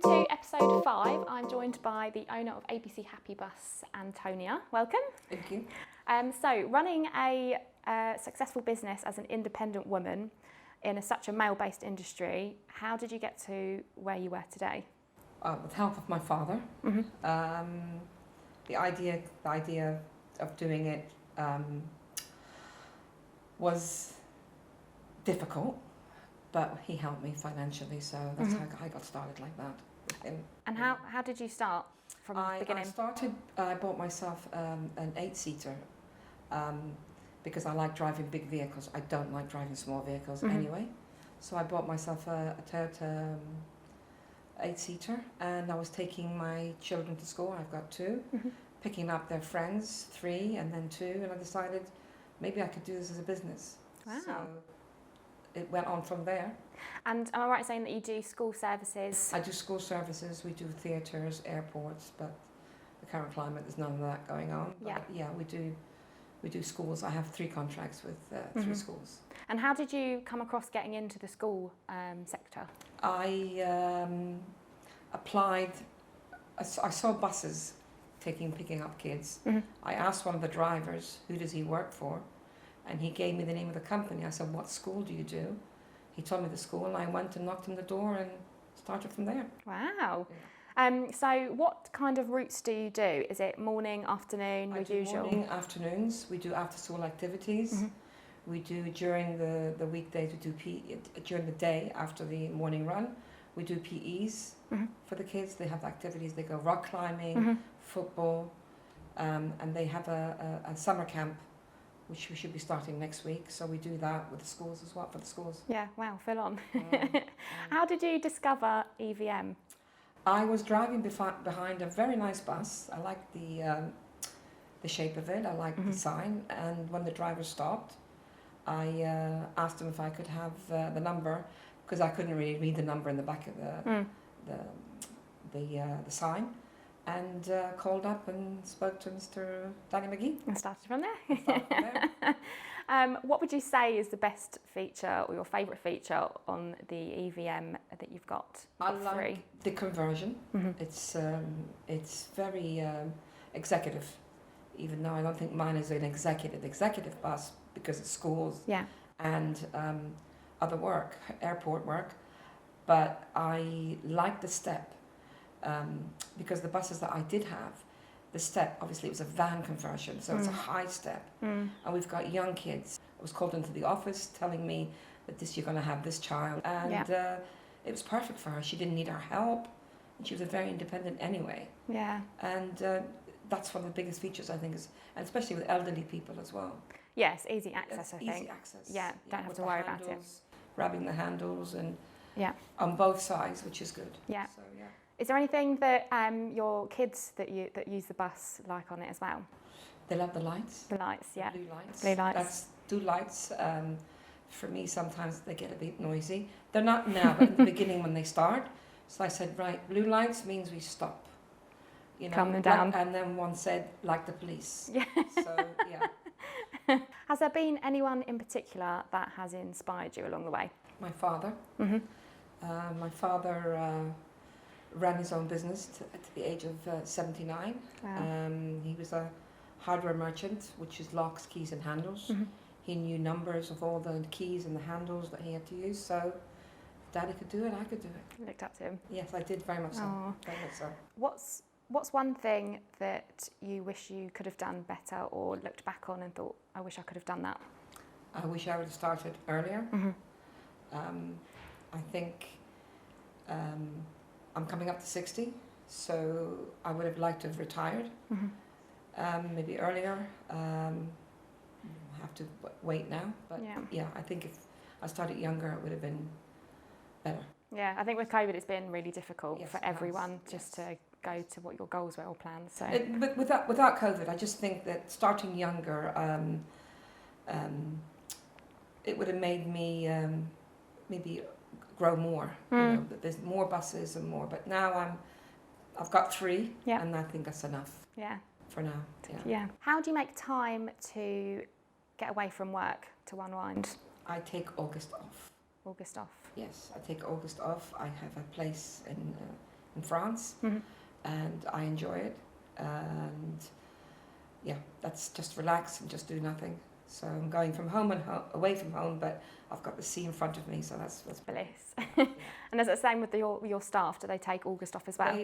Welcome to episode 5. I'm joined by the owner of ABC Happy Bus, Antonia. Welcome. Thank you. So running a successful business as an independent woman in such a male-based industry, how did you get to where you were today? With the help of my father. Mm-hmm. The idea of doing it was difficult, but he helped me financially, so that's how I got started like that with him. And how did you start from the beginning? I bought myself an 8-seater because I like driving big vehicles. I don't like driving small vehicles anyway. So I bought myself a Toyota 8-seater, and I was taking my children to school. I've got 2, picking up their friends, 3 and then 2, and I decided maybe I could do this as a business. Wow. So it went on from there. And am I right in saying that you do school services? I do school services, we do theatres, airports, but the current climate, there's none of that going on. Yeah. But yeah, we do schools. I have 3 contracts with 3 schools. And how did you come across getting into the school sector? I applied, I saw buses picking up kids. I asked one of the drivers, who does he work for? And he gave me the name of the company. I said, what school do you do? He told me the school, and I went and knocked on the door and started from there. Wow. Yeah. So what kind of routes do you do? Is it morning, afternoon, your usual? Morning, afternoons. We do after-school activities. We do during the weekdays, we do during the day after the morning run. We do PEs for the kids. They have activities. They go rock climbing, football, and they have a summer camp, which we should be starting next week. So we do that with the schools as well, for the schools. Yeah, wow, full on. How did you discover EVM? I was driving behind a very nice bus. I liked the shape of it. I liked the sign. And when the driver stopped, I asked him if I could have the number, because I couldn't really read the number in the back of the sign. And called up and spoke to Mr. Danny McGee. And started from there. What would you say is the best feature or your favourite feature on the EVM that you've got? I like the conversion. It's very executive, even though I don't think mine is an executive bus, because it's schools and other work, airport work. But I like the step. Because the buses that I did have, the step, obviously it was a van conversion, so it's a high step. And we've got young kids. I was called into the office telling me that you're going to have this child. And it was perfect for her. She didn't need our help. And she was very independent anyway. Yeah. And that's one of the biggest features, I think, and especially with elderly people as well. Yes, easy access, I think. Easy access. Yeah, don't have to worry about it. Grabbing the handles and on both sides, which is good. Yeah. So, yeah. Is there anything that your kids that use the bus like on it as well? They love the lights. The lights, yeah. Blue lights. Blue lights. That's 2 lights. For me, sometimes they get a bit noisy. They're not now, but in the beginning when they start. So I said, right, blue lights means we stop. You know, calm them down. And then one said, like the police. Yeah. So, yeah. Has there been anyone in particular that has inspired you along the way? My father. My father ran his own business at the age of 79. Wow. He was a hardware merchant, which is locks, keys and handles. He knew numbers of all the keys and the handles that he had to use. So if Daddy could do it, I could do it. You looked up to him? Yes, I did, very much so. Oh. Very much so. What's one thing that you wish you could have done better, or looked back on and thought, I wish I could have done that? I wish I would have started earlier. I think I'm coming up to 60, so I would have liked to have retired maybe earlier. I have to wait now, but yeah, I think if I started younger, it would have been better. Yeah, I think with COVID, it's been really difficult for everyone just to go to what your goals were or plans. So, but without COVID, I just think that starting younger, it would have made me maybe grow more. You know, there's more buses and more, but now I've got 3, and I think that's enough. Yeah. For now. Yeah. How do you make time to get away from work to unwind? I take August off. August off. Yes, I take August off. I have a place in in France, and I enjoy it. And yeah, that's just relax and just do nothing. So I'm going from home and away from home, but I've got the sea in front of me, so that's bliss. And is it the same with your staff? Do they take August off as well?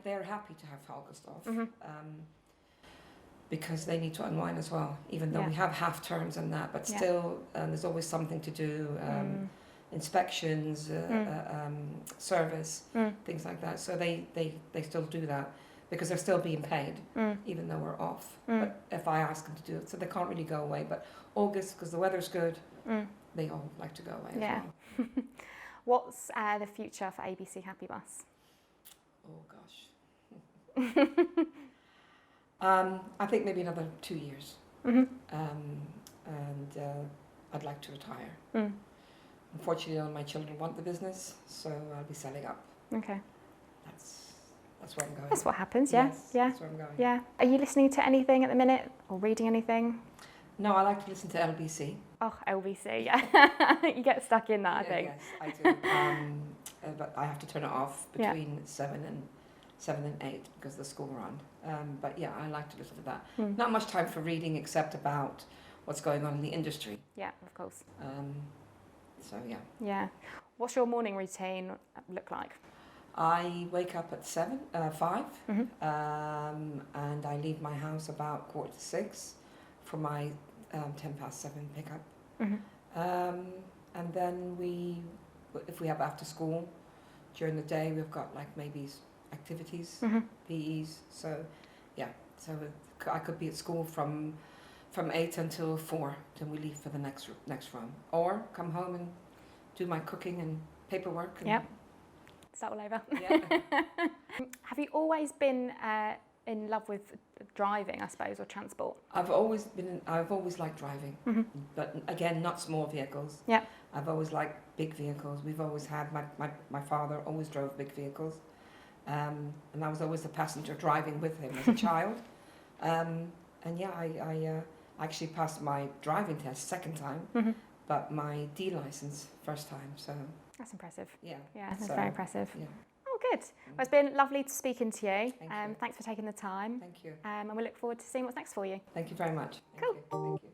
They're happy to have August off, because they need to unwind as well. Even though we have half terms and that, but still, there's always something to do. Inspections, service, things like that. So they still do that because they're still being paid, even though we're off. But if I ask them to do it, so they can't really go away. But August, because the weather's good, they all like to go away as well. What's the future for ABC Happy Bus? Oh gosh. I think maybe another 2 years. And I'd like to retire. Unfortunately, none of my children want the business, so I'll be selling up. Okay. That's where I'm going. That's what happens, yeah. Yes, yeah. That's where I'm going. Yeah. Are you listening to anything at the minute or reading anything? No, I like to listen to LBC. Oh, LBC, yeah. You get stuck in that, I think. Yes, I do. But I have to turn it off between 7 and 8 because of the school run. But yeah, I like to listen to that. Not much time for reading except about what's going on in the industry. Yeah, of course. So yeah. Yeah. What's your morning routine look like? I wake up at 5, and I leave my house about 5:45 for my 7:10 pickup. And then if we have after school, during the day we've got like maybe activities, PEs. So yeah, so I could be at school from 8 until 4, then we leave for the next run, or come home and do my cooking and paperwork. And start all over. Yeah. Have you always been in love with driving, I suppose, or transport? I've always liked driving, but again, not small vehicles. Yeah. I've always liked big vehicles. We've always had my father always drove big vehicles, and I was always the passenger driving with him as a child. And yeah, I actually passed my driving test second time, but my D license first time. So that's impressive. Yeah. Yeah, that's very impressive. Yeah. Oh, good. Well, it's been lovely speaking to you. Thank you. Thanks for taking the time. Thank you. And we look forward to seeing what's next for you. Thank you very much. Cool. Thank you.